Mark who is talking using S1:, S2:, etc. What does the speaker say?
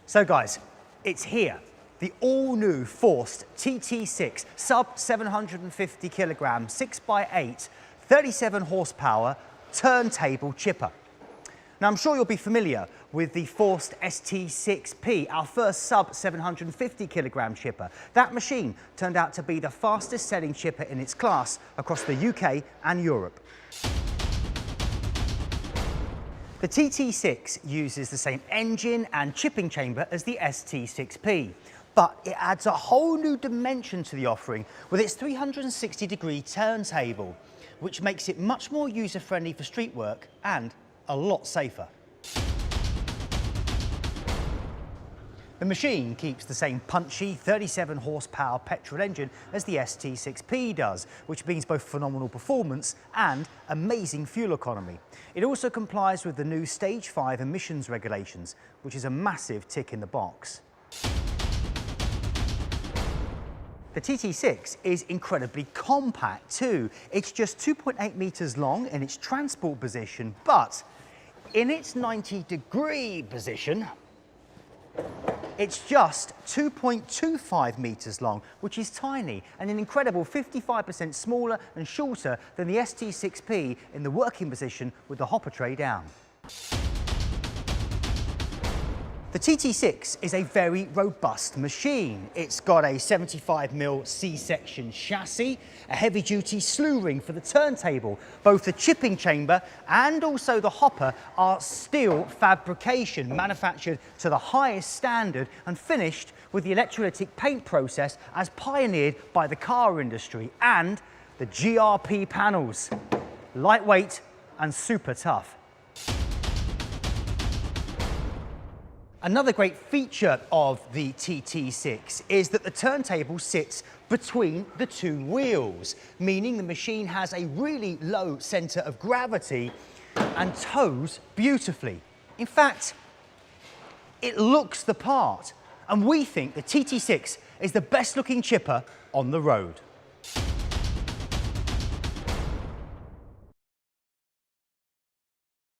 S1: So guys, it's here. The all-new Forst TT6 sub 750 kilogram 6x8 37 horsepower turntable chipper. Now I'm sure you'll be familiar with the Forst TT6P, our first sub 750 kilogram chipper. That machine turned out to be the fastest selling chipper in its class across the UK and Europe. The TT6 uses the same engine and chipping chamber as the TT6P, but it adds a whole new dimension to the offering with its 360-degree turntable, which makes it much more user-friendly for street work and a lot safer. The machine keeps the same punchy 37 horsepower petrol engine as the TT6P does, which means both phenomenal performance and amazing fuel economy. It also complies with the new Stage 5 emissions regulations, which is a massive tick in the box. The TT6 is incredibly compact too. It's just 2.8 meters long in its transport position, but in its 90-degree position, it's just 2.25 meters long, which is tiny and an incredible 55% smaller and shorter than the TT6P in the working position with the hopper tray down. The TT6 is a very robust machine. It's got a 75mm C-section chassis, a heavy-duty slew ring for the turntable. Both the chipping chamber and also the hopper are steel fabrication, manufactured to the highest standard and finished with the electrolytic paint process as pioneered by the car industry, and the GRP panels. Lightweight and super tough. Another great feature of the TT6 is that the turntable sits between the two wheels, meaning the machine has a really low centre of gravity and tows beautifully. In fact, it looks the part, and we think the TT6 is the best looking chipper on the road.